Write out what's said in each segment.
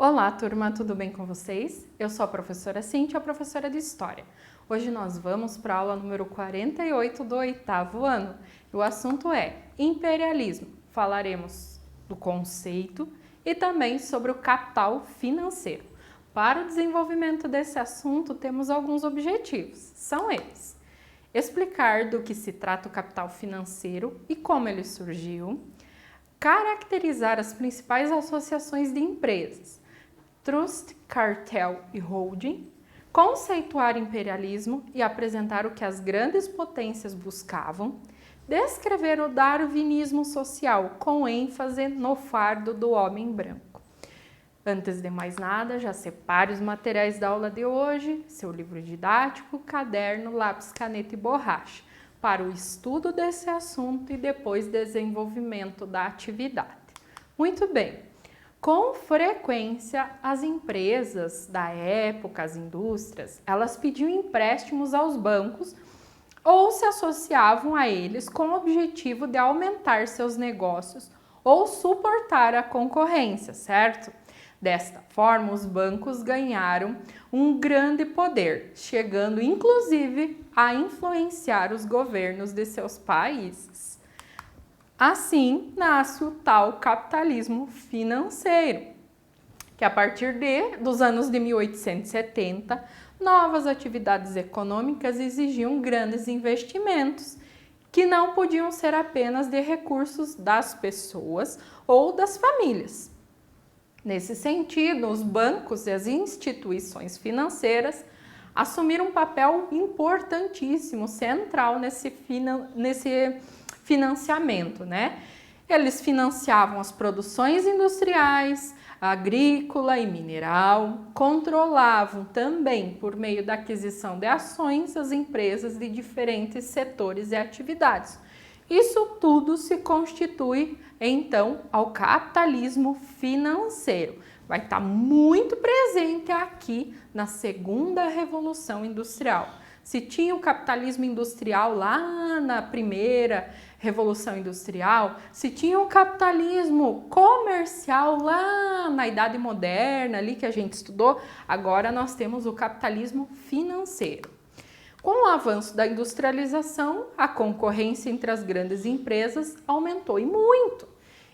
Olá, turma, tudo bem com vocês? Eu sou a professora Cíntia, a professora de História. Hoje nós vamos para a aula número 48 do 8º ano. E o assunto é imperialismo. Falaremos do conceito e também sobre o capital financeiro. Para o desenvolvimento desse assunto, temos alguns objetivos. São eles: explicar do que se trata o capital financeiro e como ele surgiu, caracterizar as principais associações de empresas, trust, cartel e holding, conceituar imperialismo e apresentar o que as grandes potências buscavam, descrever o darwinismo social com ênfase no fardo do homem branco. Antes de mais nada, já separe os materiais da aula de hoje, seu livro didático, caderno, lápis, caneta e borracha, para o estudo desse assunto e depois desenvolvimento da atividade. Muito bem, com frequência as empresas da época, as indústrias, elas pediam empréstimos aos bancos ou se associavam a eles com o objetivo de aumentar seus negócios ou suportar a concorrência, certo? Desta forma, os bancos ganharam um grande poder, chegando inclusive a influenciar os governos de seus países. Assim, nasce o tal capitalismo financeiro, que a partir dos anos de 1870, novas atividades econômicas exigiam grandes investimentos, que não podiam ser apenas de recursos das pessoas ou das famílias. Nesse sentido, os bancos e as instituições financeiras assumiram um papel importantíssimo, central nesse financiamento, né? Eles financiavam as produções industriais, agrícola e mineral, controlavam também, por meio da aquisição de ações, as empresas de diferentes setores e atividades. Isso tudo se constitui, então, ao capitalismo financeiro. Vai estar muito presente aqui na segunda Revolução Industrial. Se tinha o capitalismo industrial lá na primeira Revolução Industrial, se tinha o capitalismo comercial lá na Idade Moderna, ali que a gente estudou, agora nós temos o capitalismo financeiro. Com o avanço da industrialização, a concorrência entre as grandes empresas aumentou e muito.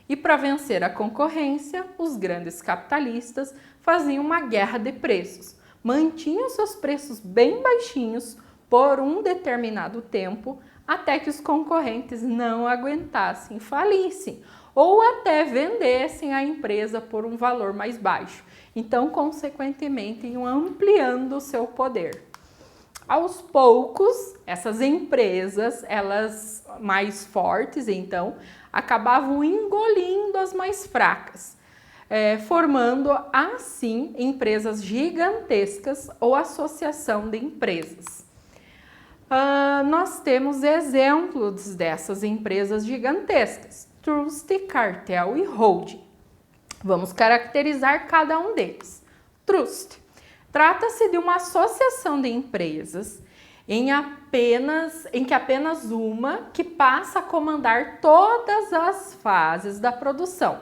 E para vencer a concorrência, os grandes capitalistas faziam uma guerra de preços, mantinham seus preços bem baixinhos por um determinado tempo, até que os concorrentes não aguentassem, falissem, ou até vendessem a empresa por um valor mais baixo. Então, consequentemente, iam ampliando o seu poder. Aos poucos, essas empresas, elas mais fortes, então, acabavam engolindo as mais fracas, formando assim empresas gigantescas ou associação de empresas. Nós temos exemplos dessas empresas gigantescas, trust, cartel e holding. Vamos caracterizar cada um deles. Trust. Trata-se de uma associação de empresas em que apenas uma que passa a comandar todas as fases da produção,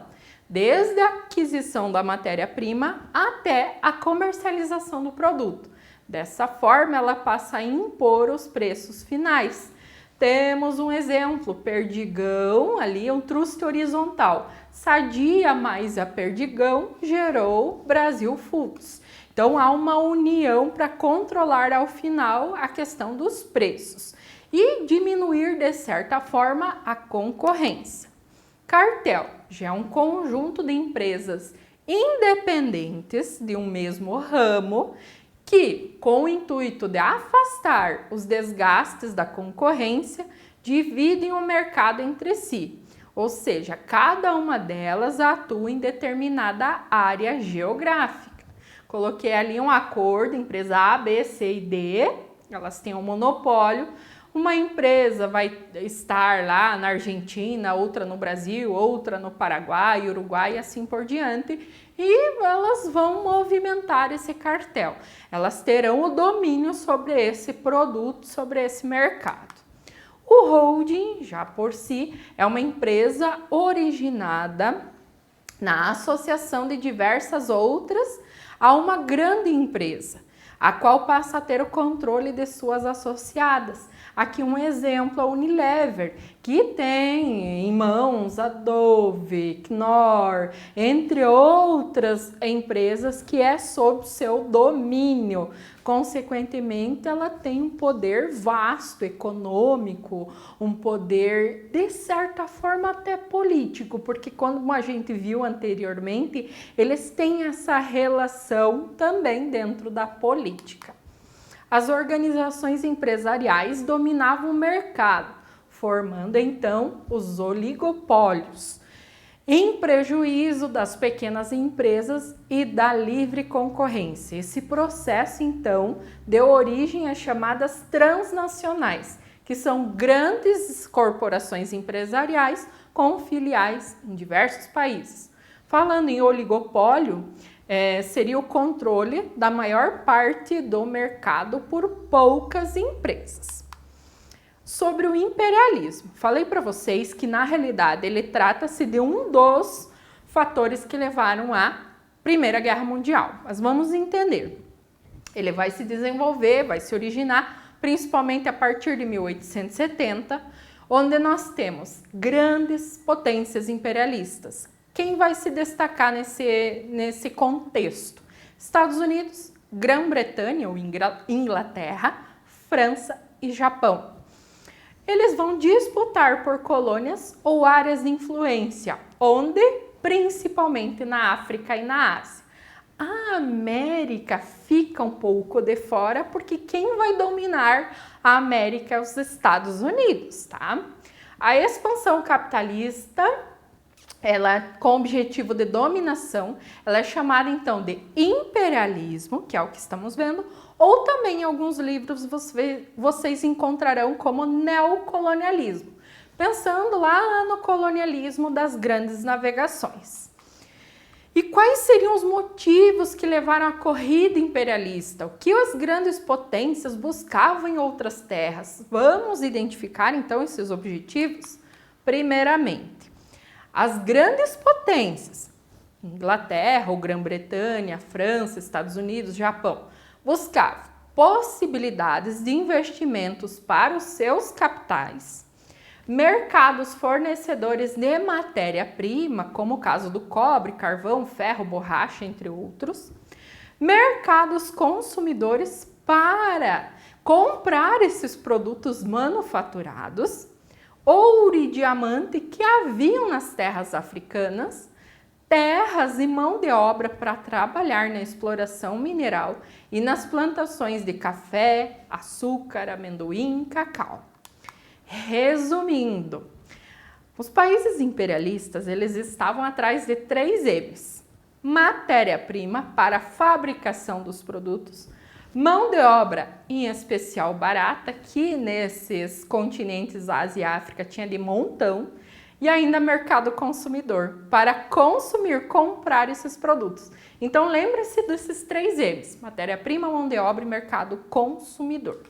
desde a aquisição da matéria-prima até a comercialização do produto. Dessa forma, ela passa a impor os preços finais. Temos um exemplo, Perdigão, ali um trust horizontal. Sadia mais a Perdigão gerou Brasil Foods. Então, há uma união para controlar ao final a questão dos preços e diminuir, de certa forma, a concorrência. Cartel já é um conjunto de empresas independentes de um mesmo ramo que, com o intuito de afastar os desgastes da concorrência, dividem o mercado entre si. Ou seja, cada uma delas atua em determinada área geográfica. Coloquei ali um acordo, empresa A, B, C e D, elas têm um monopólio. Uma empresa vai estar lá na Argentina, outra no Brasil, outra no Paraguai, Uruguai e assim por diante. E elas vão movimentar esse cartel. Elas terão o domínio sobre esse produto, sobre esse mercado. O holding, já por si, é uma empresa originada na associação de diversas outras a uma grande empresa, a qual passa a ter o controle de suas associadas. Aqui um exemplo, a Unilever, que tem em mãos a Dove, Knorr, entre outras empresas que é sob seu domínio. Consequentemente, ela tem um poder vasto, econômico, um poder, de certa forma, até político, porque como a gente viu anteriormente, eles têm essa relação também dentro da política. As organizações empresariais dominavam o mercado, formando então os oligopólios, em prejuízo das pequenas empresas e da livre concorrência. Esse processo, então, deu origem às chamadas transnacionais, que são grandes corporações empresariais com filiais em diversos países. Falando em oligopólio, seria o controle da maior parte do mercado por poucas empresas. Sobre o imperialismo, falei para vocês que na realidade ele trata-se de um dos fatores que levaram à Primeira Guerra Mundial. Mas vamos entender. Ele vai se desenvolver, vai se originar principalmente a partir de 1870, onde nós temos grandes potências imperialistas. Quem vai se destacar nesse contexto? Estados Unidos, Grã-Bretanha ou Inglaterra, França e Japão. Eles vão disputar por colônias ou áreas de influência, onde? Principalmente na África e na Ásia. A América fica um pouco de fora, porque quem vai dominar a América é os Estados Unidos, tá? A expansão capitalista, ela com objetivo de dominação, ela é chamada então de imperialismo, que é o que estamos vendo, ou também em alguns livros vocês encontrarão como neocolonialismo, pensando lá no colonialismo das grandes navegações. E quais seriam os motivos que levaram à corrida imperialista? O que as grandes potências buscavam em outras terras? Vamos identificar então esses objetivos? Primeiramente, as grandes potências, Inglaterra ou Grã-Bretanha, França, Estados Unidos, Japão, buscavam possibilidades de investimentos para os seus capitais, mercados fornecedores de matéria-prima, como o caso do cobre, carvão, ferro, borracha, entre outros, mercados consumidores para comprar esses produtos manufaturados, ouro e diamante que haviam nas terras africanas, terras e mão de obra para trabalhar na exploração mineral e nas plantações de café, açúcar, amendoim, cacau. Resumindo, os países imperialistas eles estavam atrás de 3 M's: matéria-prima para a fabricação dos produtos, mão de obra, em especial barata, que nesses continentes Ásia e África tinha de montão, e ainda mercado consumidor, para consumir, comprar esses produtos. Então lembre-se desses 3 M's: matéria-prima, mão de obra e mercado consumidor.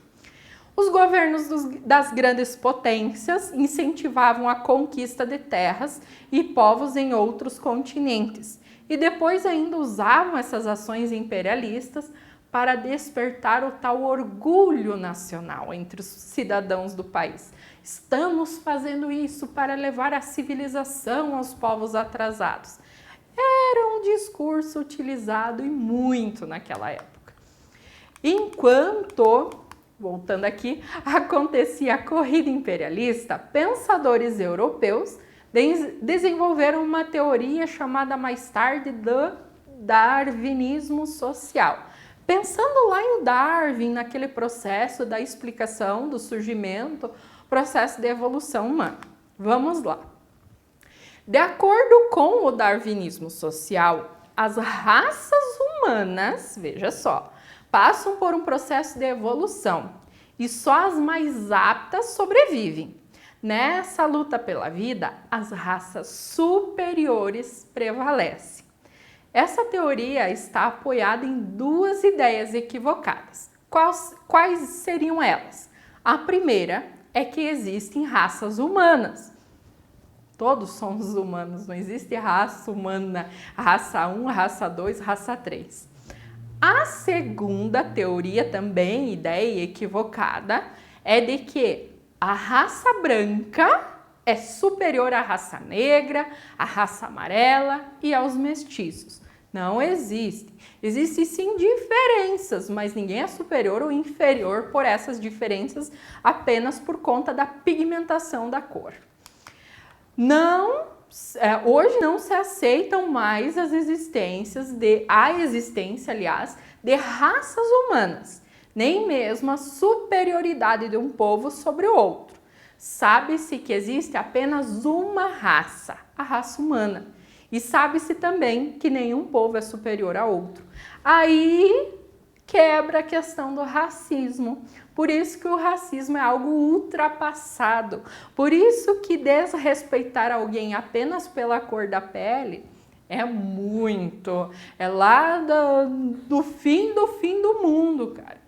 Os governos das grandes potências incentivavam a conquista de terras e povos em outros continentes, e depois ainda usavam essas ações imperialistas para despertar o tal orgulho nacional entre os cidadãos do país. Estamos fazendo isso para levar a civilização aos povos atrasados. Era um discurso utilizado e muito naquela época. Enquanto, voltando aqui, acontecia a corrida imperialista, pensadores europeus desenvolveram uma teoria chamada mais tarde do darwinismo social. Pensando lá em Darwin, naquele processo da explicação do surgimento, processo de evolução humana. Vamos lá. De acordo com o darwinismo social, as raças humanas, veja só, passam por um processo de evolução e só as mais aptas sobrevivem. Nessa luta pela vida, as raças superiores prevalecem. Essa teoria está apoiada em 2 ideias equivocadas. Quais seriam elas? A primeira é que existem raças humanas Todos somos humanos, não existe raça humana, raça 1, raça 2, raça 3. A segunda teoria, também ideia equivocada, é de que a raça branca é superior à raça negra, à raça amarela e aos mestiços. Não existe. Existem sim diferenças, mas ninguém é superior ou inferior por essas diferenças apenas por conta da pigmentação da cor. Hoje não se aceitam mais a existência, aliás, de raças humanas, nem mesmo a superioridade de um povo sobre o outro. Sabe-se que existe apenas uma raça, a raça humana. E sabe-se também que nenhum povo é superior a outro. Aí quebra a questão do racismo. Por isso que o racismo é algo ultrapassado. Por isso que desrespeitar alguém apenas pela cor da pele é muito. É lá do fim do mundo, cara.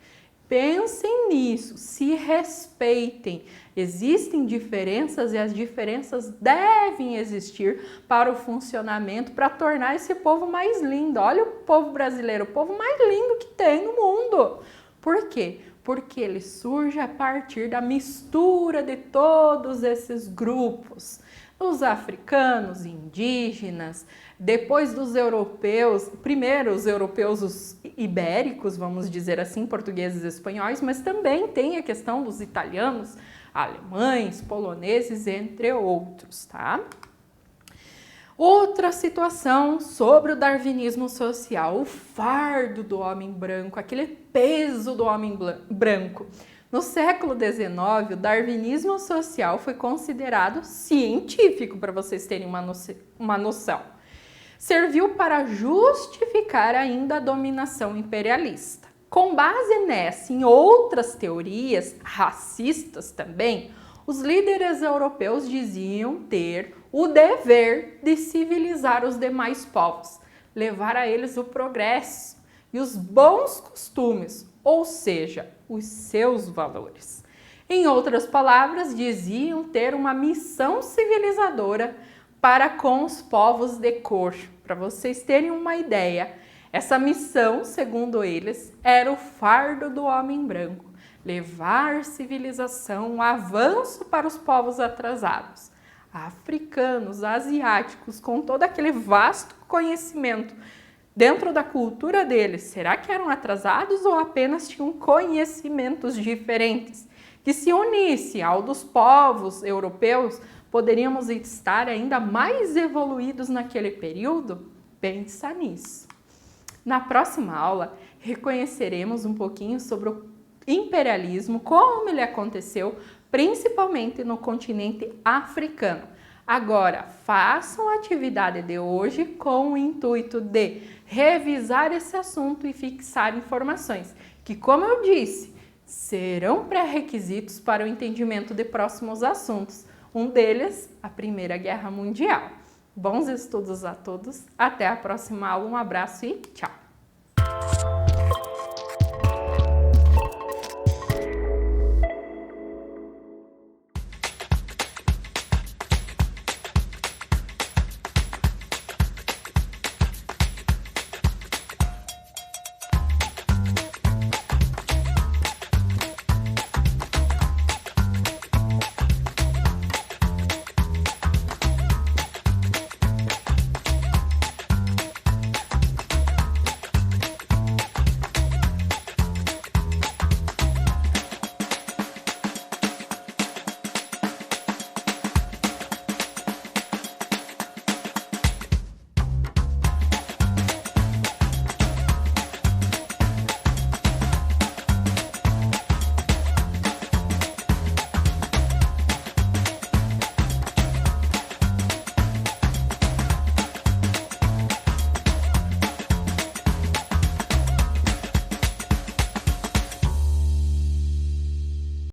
Pensem nisso, se respeitem. Existem diferenças e as diferenças devem existir para o funcionamento, para tornar esse povo mais lindo. Olha o povo brasileiro, o povo mais lindo que tem no mundo. Por quê? Porque ele surge a partir da mistura de todos esses grupos. Os africanos, indígenas, depois dos europeus, primeiro os europeus, os ibéricos, vamos dizer assim, portugueses e espanhóis, mas também tem a questão dos italianos, alemães, poloneses, entre outros, tá? Outra situação sobre o darwinismo social, o fardo do homem branco, aquele peso do homem branco. No século XIX, o darwinismo social foi considerado científico, para vocês terem uma noção. Serviu para justificar ainda a dominação imperialista. Com base nessa e em outras teorias racistas também, os líderes europeus diziam ter o dever de civilizar os demais povos, levar a eles o progresso e os bons costumes, ou seja, os seus valores. Em outras palavras, diziam ter uma missão civilizadora para com os povos de cor. Para vocês terem uma ideia, essa missão, segundo eles, era o fardo do homem branco, levar civilização, um avanço para os povos atrasados, africanos, asiáticos, com todo aquele vasto conhecimento dentro da cultura deles. Será que eram atrasados ou apenas tinham conhecimentos diferentes? Que se unisse ao dos povos europeus, poderíamos estar ainda mais evoluídos naquele período? Pensa nisso. Na próxima aula, reconheceremos um pouquinho sobre o imperialismo, como ele aconteceu, principalmente no continente africano. Agora, façam a atividade de hoje com o intuito de revisar esse assunto e fixar informações, que, como eu disse, serão pré-requisitos para o entendimento de próximos assuntos. Um deles, a Primeira Guerra Mundial. Bons estudos a todos, até a próxima aula, um abraço e tchau!